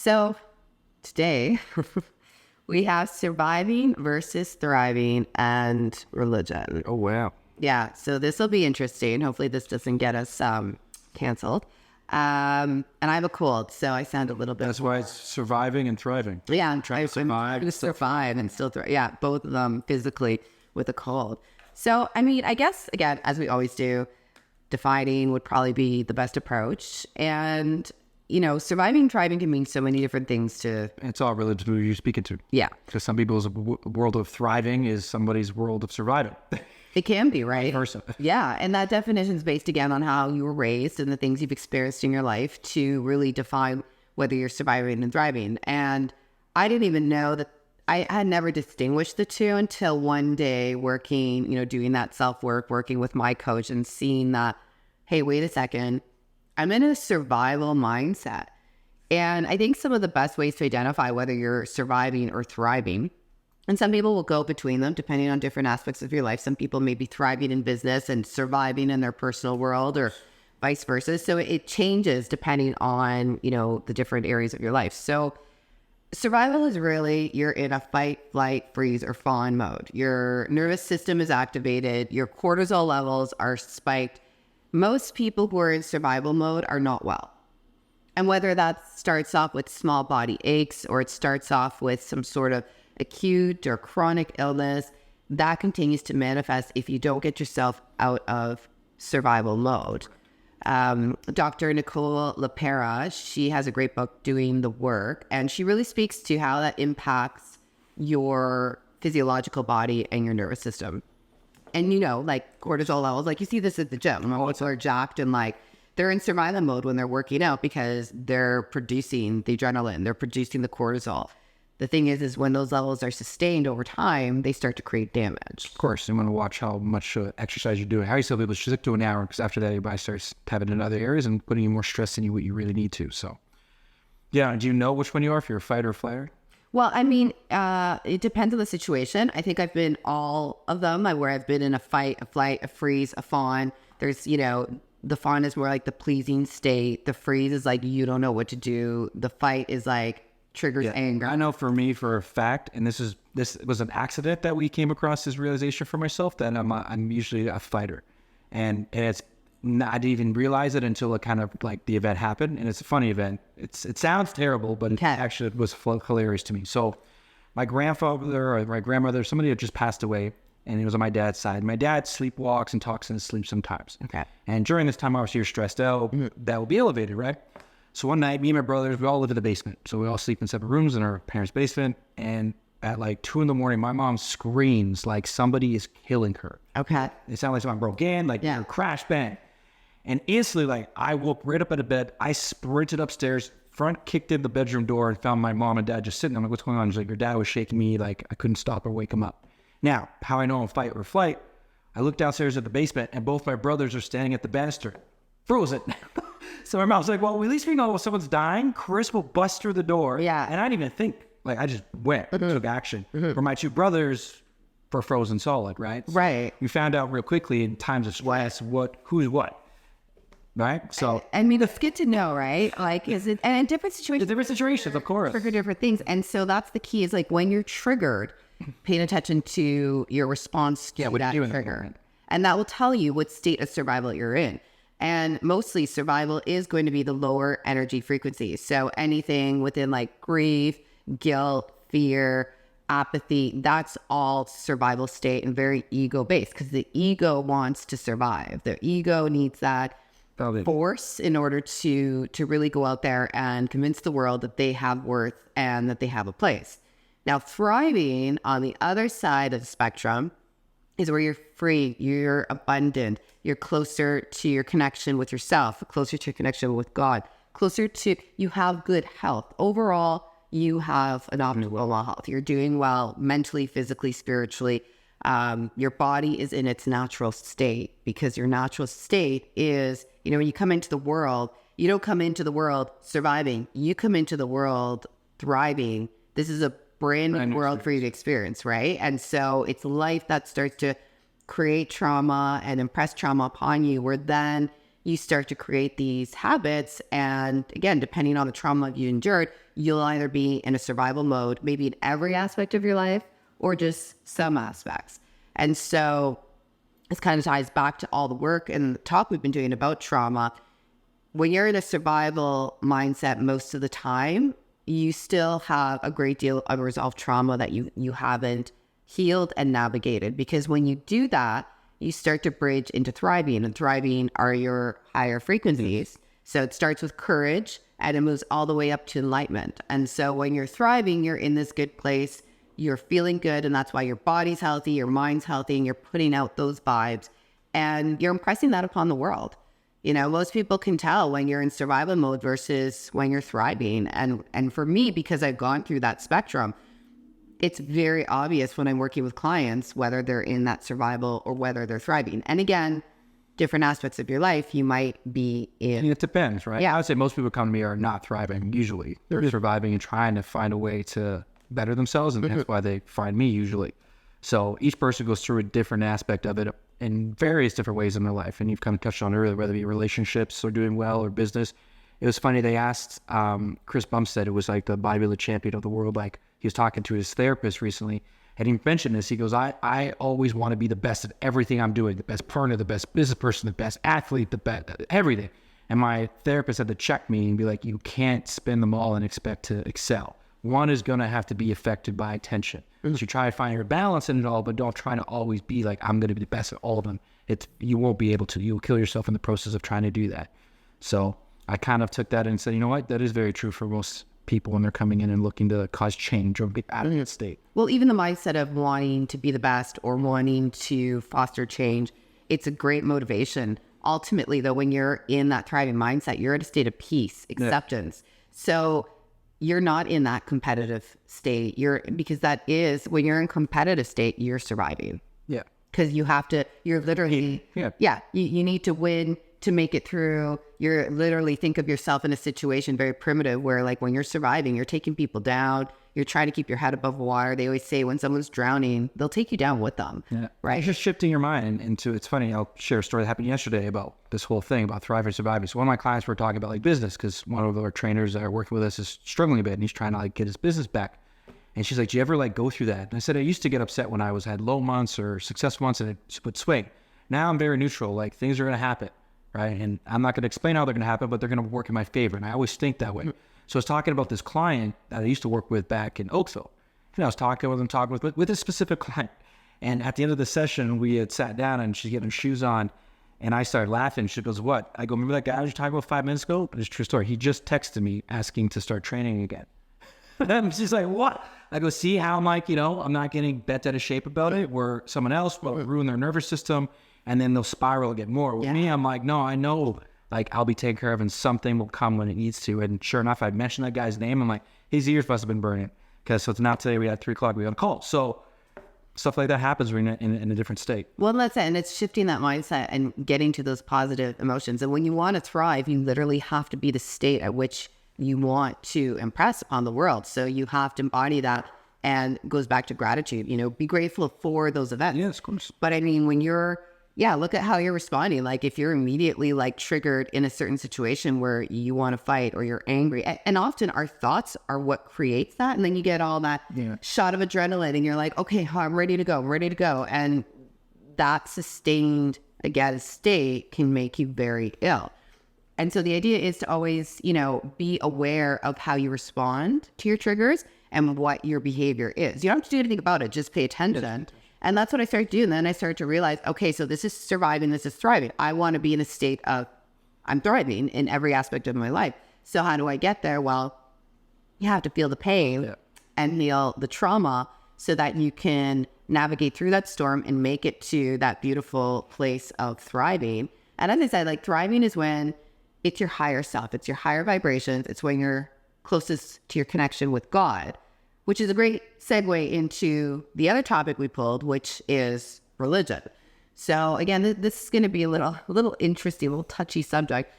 So today we have surviving versus thriving and religion. Oh, wow. Yeah, so this will be interesting. Hopefully this doesn't get us canceled. And I have a cold, so I sound a little bit... That's why it's surviving and thriving. Yeah, I'm trying to survive. survive and still thrive. Yeah, both of them physically with a cold. So, I mean, I guess, again, as we always do, defining would probably be the best approach. And, you know, surviving, thriving can mean so many different things to... It's all relative to who you're speaking to. Yeah. Because some people's world of thriving is somebody's world of surviving. It can be, right? Person. Yeah, and that definition is based, again, on how you were raised and the things you've experienced in your life to really define whether you're surviving and thriving. And I didn't even know that... I had never distinguished the two until one day working, you know, doing that self-work, working with my coach and seeing that, hey, wait a second, I'm in a survival mindset. And I think some of the best ways to identify whether you're surviving or thriving, and some people will go between them depending on different aspects of your life. Some people may be thriving in business and surviving in their personal world or vice versa. So it changes depending on, you know, the different areas of your life. So survival is really, you're in a fight, flight, freeze, or fawn mode. Your nervous system is activated. Your cortisol levels are spiked. Most people who are in survival mode are not well. And whether that starts off with small body aches or it starts off with some sort of acute or chronic illness, that continues to manifest if you don't get yourself out of survival mode. Dr. Nicole LaPera, she has a great book, Doing the Work, and she really speaks to how that impacts your physiological body and your nervous system. And, you know, like cortisol levels, like you see this at the gym. People are jacked and like they're in survival mode when they're working out because they're producing the adrenaline, they're producing the cortisol. The thing is when those levels are sustained over time, they start to create damage. Of course, you want to watch how much exercise you're doing. How you still be able to stick to an hour, because after that, your body starts having in other areas and putting you more stress than what you really need to. So, yeah, do you know which one you are, if you're a fighter or flighter? Well, I mean, it depends on the situation. I think I've been all of them, where I've been in a fight, a flight, a freeze, a fawn. There's, you know, the fawn is more like the pleasing state. The freeze is like you don't know what to do. The fight is like triggers anger. I know for me, for a fact, and this was an accident that we came across this realization for myself, that I'm usually a fighter, and it's not, I didn't even realize it until it kind of like the event happened, and it's a funny event. It sounds terrible, but it actually was hilarious to me. So my grandfather or my grandmother, somebody had just passed away, and it was on my dad's side. My dad sleepwalks and talks in his sleep sometimes. Okay. And during this time, obviously, you're stressed out. That will be elevated, right? So one night, me and my brothers, we all live in the basement. So we all sleep in separate rooms in our parents' basement. And at like 2 a.m, my mom screams like somebody is killing her. Okay. It sounded like someone broke in, like crash, bang. And instantly, like, I woke right up out of bed. I sprinted upstairs, front kicked in the bedroom door and found my mom and dad just sitting there. I'm like, what's going on? She's like, your dad was shaking me. Like, I couldn't stop or wake him up. Now, how I know I'm fight or flight, I look downstairs at the basement and both my brothers are standing at the banister, frozen. So my mom's like, well, at least we know if someone's dying, Chris will bust through the door. Yeah. And I didn't even think. Like, I just went, took action. For my 2 brothers, were frozen solid, right? Right. We found out real quickly in times of stress who's what. Right? So I mean, it's good to know, right? Like, is it, and in different situations, of course. Trigger different things. And so that's the key, is like when you're triggered, paying attention to your response to that trigger. And that will tell you what state of survival you're in. And mostly survival is going to be the lower energy frequencies. So anything within like grief, guilt, fear, apathy, that's all survival state and very ego based, because the ego wants to survive. The ego needs that force in order to really go out there and convince the world that they have worth and that they have a place. Now, thriving on the other side of the spectrum is where you're free, you're abundant, you're closer to your connection with yourself, closer to your connection with God, closer to, you have good health. Overall, you have an optimal health. You're doing well mentally, physically, spiritually. Your body is in its natural state, because your natural state is, you know, when you come into the world, you don't come into the world surviving. You come into the world thriving. This is a brand new world for you to experience, right? And so it's life that starts to create trauma and impress trauma upon you, where then you start to create these habits. And again, depending on the trauma you endured, you'll either be in a survival mode, maybe in every aspect of your life, or just some aspects. And so this kind of ties back to all the work and the talk we've been doing about trauma. When you're in a survival mindset most of the time, you still have a great deal of unresolved trauma that you haven't healed and navigated. Because when you do that, you start to bridge into thriving, and thriving are your higher frequencies. So it starts with courage and it moves all the way up to enlightenment. And so when you're thriving, you're in this good place, you're feeling good, and that's why your body's healthy, your mind's healthy, and you're putting out those vibes and you're impressing that upon the world. You know, most people can tell when you're in survival mode versus when you're thriving. And for me, because I've gone through that spectrum, it's very obvious when I'm working with clients, whether they're in that survival or whether they're thriving. And again, different aspects of your life, you might be in. I mean, it depends, right? Yeah. I would say most people come to me are not thriving usually. They're surviving and trying to find a way to better themselves, and that's why they find me usually. So each person goes through a different aspect of it in various different ways in their life. And you've kind of touched on earlier, whether it be relationships or doing well or business. It was funny, they asked Chris Bumstead, who was like the bodybuilder champion of the world, like he was talking to his therapist recently, and he mentioned this. He goes, I always want to be the best at everything I'm doing, the best partner, the best business person, the best athlete, the best everything. And my therapist had to check me and be like, you can't spin them all and expect to excel. One is going to have to be affected by attention. So you try to find your balance in it all, but don't try to always be like, I'm going to be the best at all of them. You won't be able to. You'll kill yourself in the process of trying to do that. So I kind of took that and said, you know what? That is very true for most people when they're coming in and looking to cause change or get out of that state. Well, even the mindset of wanting to be the best or wanting to foster change, it's a great motivation. Ultimately, though, when you're in that thriving mindset, you're at a state of peace, acceptance. Yeah. So you're not in that competitive state. Because that is, when you're in competitive state, you're surviving. Yeah. Because you're literally, you need to win to make it through. You're literally, think of yourself in a situation very primitive where, like, when you're surviving, you're taking people down, you're trying to keep your head above water. They always say when someone's drowning, they'll take you down with them. Yeah. Right. It's just shifting your mind into, it's funny, I'll share a story that happened yesterday about this whole thing about thriving and surviving. So one of my clients were talking about like business, because one of our trainers that are working with us is struggling a bit and he's trying to like get his business back. And she's like, do you ever like go through that? And I said, I used to get upset when I had low months or successful months and it would swing. Now I'm very neutral. Like, things are going to happen, right? And I'm not going to explain how they're going to happen, but they're going to work in my favor. And I always think that way. So I was talking about this client that I used to work with back in Oakville. And I was talking with a specific client. And at the end of the session, we had sat down and she's getting her shoes on. And I started laughing. She goes, what? I go, remember that guy I was talking about 5 minutes ago? It's a true story. He just texted me asking to start training again. She's like, what? I go, see how I'm like, I'm not getting bent out of shape about it, where someone else will ruin their nervous system and then they'll spiral again more. With me, I'm like, no, I know, like, I'll be taken care of and something will come when it needs to. And sure enough, I mentioned that guy's name. I'm like, his ears must have been burning. So it's now today we had 3 o'clock, we got a call. So stuff like that happens when you're in a different state. Well, that's it. And it's shifting that mindset and getting to those positive emotions. And when you want to thrive, you literally have to be the state at which you want to impress upon the world. So you have to embody that, and it goes back to gratitude, be grateful for those events. Yes, of course. But I mean, when look at how you're responding. Like, if you're immediately like triggered in a certain situation where you want to fight or you're angry, and often our thoughts are what creates that. And then you get all that shot of adrenaline and you're like, okay, I'm ready to go. And that sustained, again, state can make you very ill. And so the idea is to always, be aware of how you respond to your triggers and what your behavior is. You don't have to do anything about it. Just pay attention. Yes. And that's what I started doing. Then I started to realize, okay, so this is surviving, this is thriving. I want to be in a state of, I'm thriving in every aspect of my life. So how do I get there? Well, you have to feel the pain and feel the trauma so that you can navigate through that storm and make it to that beautiful place of thriving. And as I said, like, thriving is when it's your higher self, it's your higher vibrations. It's when you're closest to your connection with God, which is a great segue into the other topic we pulled, which is religion. So again, this is going to be a little interesting, a little touchy subject.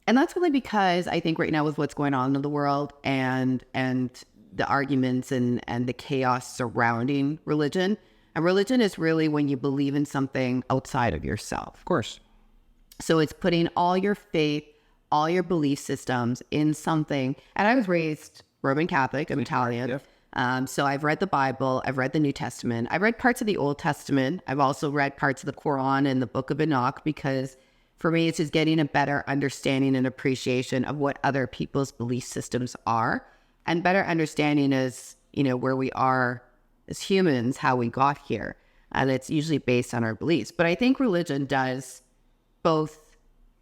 And that's really because I think right now with what's going on in the world and the arguments and the chaos surrounding religion, and religion is really when you believe in something outside of yourself. Of course. So it's putting all your faith, all your belief systems in something. And I was raised Roman Catholic, I'm Italian. Yep. So I've read the Bible, I've read the New Testament, I've read parts of the Old Testament. I've also read parts of the Quran and the Book of Enoch, because for me, it's just getting a better understanding and appreciation of what other people's belief systems are, and better understanding as, where we are as humans, how we got here. And it's usually based on our beliefs. But I think religion does both.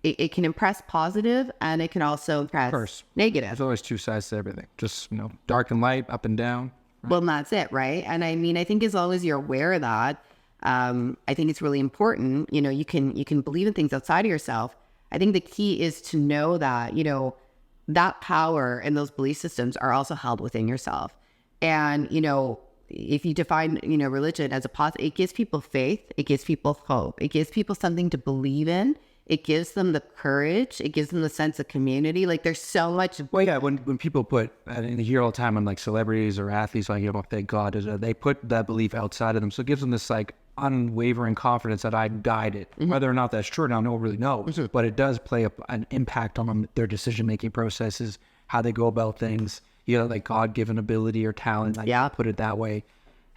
It can impress positive, and it can also impress negative. There's always two sides to everything. Just, dark and light, up and down. Right? Well, that's it, right? And I mean, I think as long as you're aware of that, I think it's really important. You can believe in things outside of yourself. I think the key is to know that, that power and those belief systems are also held within yourself. And, if you define, religion as a positive, it gives people faith. It gives people hope. It gives people something to believe in. It gives them the courage. It gives them the sense of community. Like, there's so much. Well, yeah, when people put, and you hear all the time on like celebrities or athletes, like, thank God, they put that belief outside of them. So it gives them this like unwavering confidence that I guided. Whether or not that's true, now no one really knows. But it does play an impact on their decision-making processes, how they go about things, like God-given ability or talent. Put it that way.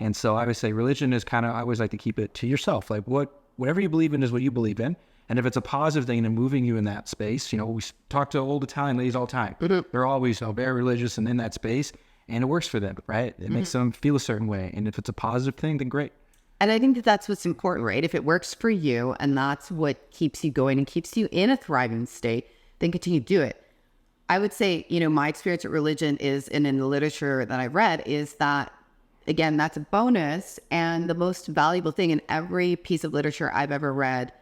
And so I would say religion is kind of, I always like to keep it to yourself. Like whatever you believe in is what you believe in. And if it's a positive thing and moving you in that space, we talk to old Italian ladies all the time. They're always very religious and in that space, and it works for them, right? It makes them feel a certain way. And if it's a positive thing, then great. And I think that that's what's important, right? If it works for you and that's what keeps you going and keeps you in a thriving state, then continue to do it. I would say, my experience with religion is, and in the literature that I've read, is that, again, that's a bonus. And the most valuable thing in every piece of literature I've ever read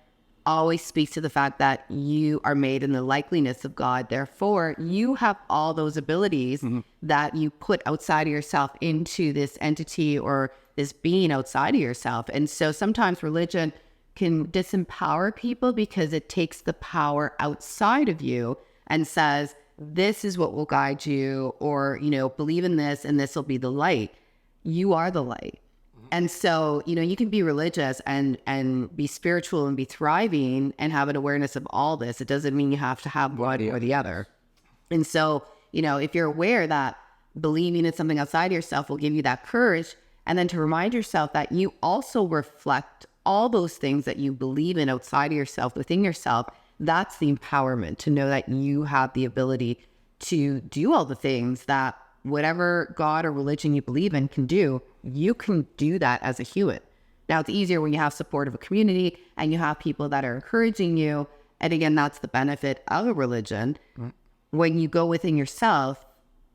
always speaks to the fact that you are made in the likeness of God. Therefore, you have all those abilities that you put outside of yourself into this entity or this being outside of yourself. And so sometimes religion can disempower people because it takes the power outside of you and says, this is what will guide you, or, believe in this and this will be the light. You are the light. And so, you can be religious and be spiritual and be thriving and have an awareness of all this. It doesn't mean you have to have one or the other. And so, if you're aware that believing in something outside of yourself will give you that courage, and then to remind yourself that you also reflect all those things that you believe in outside of yourself, within yourself, that's the empowerment, to know that you have the ability to do all the things that whatever God or religion you believe in can do. You can do that as a human. Now, it's easier when you have support of a community and you have people that are encouraging you. And again, that's the benefit of a religion. When you go within yourself,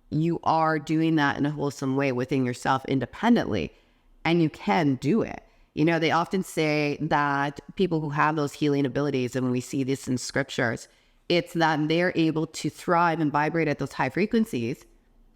you are doing that in a wholesome way within yourself independently, and you can do it. They often say that people who have those healing abilities, and we see this in scriptures, it's that they're able to thrive and vibrate at those high frequencies.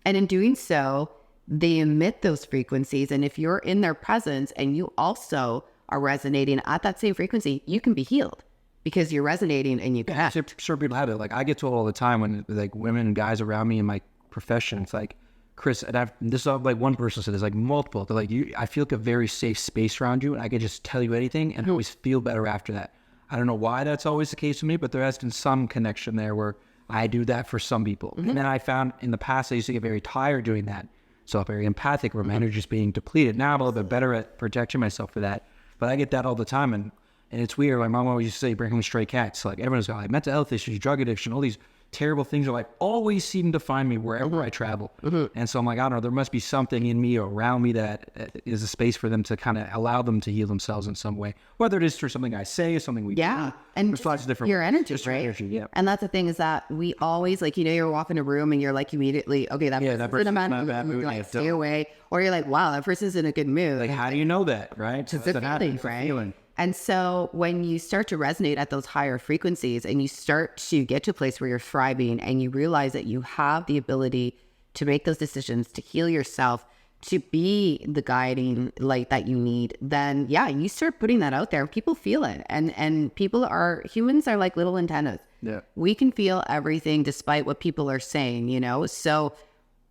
And in doing so, they emit those frequencies. And if you're in their presence and you also are resonating at that same frequency, you can be healed because you're resonating and you connect. Sure, people have it. Like, I get told all the time when like women and guys around me in my profession, it's like, Chris, and this is like one person said, there's like multiple. They're like, I feel like a very safe space around you, and I can just tell you anything, and I always feel better after that. I don't know why that's always the case with me, but there has been some connection there where I do that for some people. And then I found in the past I used to get very tired doing that. So I'm very empathic, where my energy is being depleted. Now I'm a little bit better at protecting myself for that. But I get that all the time. And it's weird. My mom always used to say, bring home stray cats. Like, everyone's got like mental health issues, drug addiction, all these terrible things are like always seem to find me wherever I travel. And so I'm like, I don't know, there must be something in me or around me that is a space for them to kind of allow them to heal themselves in some way. Whether it is through something I say or something we do. And there's lots of different your energy, just right? Energy, yeah. And that's the thing, is that we always, like, you're walking a room and you're like immediately, okay, that person's in a bad mood, like, stay away. Or you're like, wow, that person's in a good mood. Like, how do you know that, right? It's a feeling, right? And so when you start to resonate at those higher frequencies and you start to get to a place where you're thriving and you realize that you have the ability to make those decisions, to heal yourself, to be the guiding light that you need, then you start putting that out there. People feel it. And humans are like little antennas. Yeah. We can feel everything despite what people are saying, So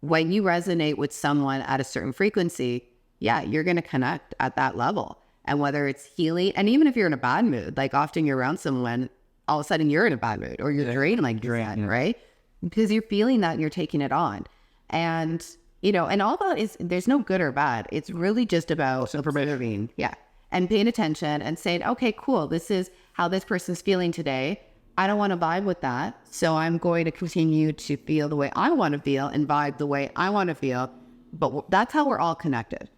when you resonate with someone at a certain frequency, you're going to connect at that level. And whether it's healing, and even if you're in a bad mood, like often you're around someone all of a sudden you're in a bad mood or you're drained, like you said, right? Because you're feeling that and you're taking it on. And, and all that is, there's no good or bad. It's really just about observing. Yeah. And paying attention and saying, okay, cool. This is how this person's feeling today. I don't want to vibe with that. So I'm going to continue to feel the way I want to feel and vibe the way I want to feel. But that's how we're all connected.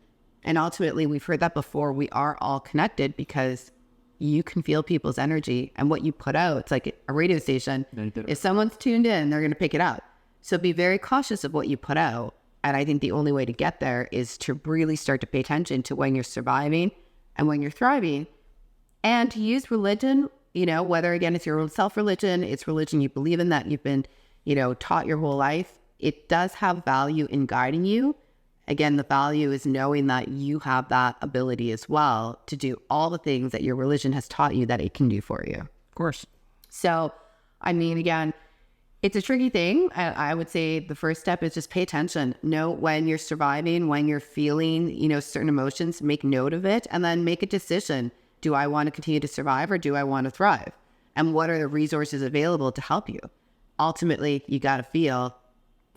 And ultimately, we've heard that before. We are all connected because you can feel people's energy and what you put out. It's like a radio station. If someone's tuned in, they're going to pick it up. So be very cautious of what you put out. And I think the only way to get there is to really start to pay attention to when you're surviving and when you're thriving, and to use religion, whether, again, it's your own self-religion, it's religion you believe in that you've been, taught your whole life. It does have value in guiding you. Again, the value is knowing that you have that ability as well to do all the things that your religion has taught you that it can do for you. Of course. So, again, it's a tricky thing. I would say the first step is just pay attention. Know when you're surviving, when you're feeling, certain emotions, make note of it, and then make a decision. Do I want to continue to survive or do I want to thrive? And what are the resources available to help you? Ultimately, you got to feel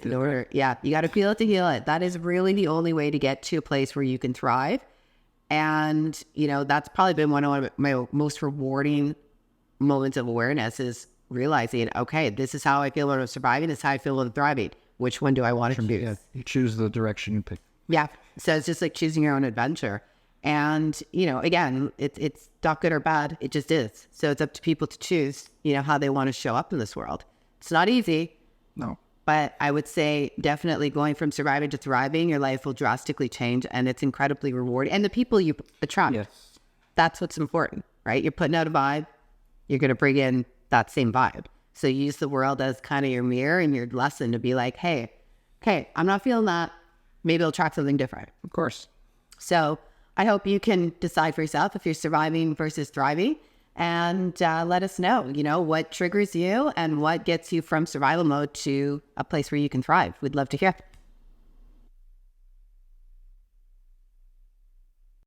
you got to feel it to heal it. That is really the only way to get to a place where you can thrive. And, that's probably been one of my most rewarding moments of awareness, is realizing, okay, this is how I feel when I'm surviving. This is how I feel when I'm thriving. Which one do I want to choose? Yeah, you choose the direction you pick. Yeah. So it's just like choosing your own adventure. And, again, it's not good or bad. It just is. So it's up to people to choose, how they want to show up in this world. It's not easy. No. But I would say definitely going from surviving to thriving, your life will drastically change, and it's incredibly rewarding. And the people you attract, that's what's important, right? You're putting out a vibe, you're going to bring in that same vibe. So you use the world as kind of your mirror and your lesson to be like, hey, okay, I'm not feeling that. Maybe I'll try something different. Of course. So I hope you can decide for yourself if you're surviving versus thriving. And let us know, what triggers you and what gets you from survival mode to a place where you can thrive. We'd love to hear.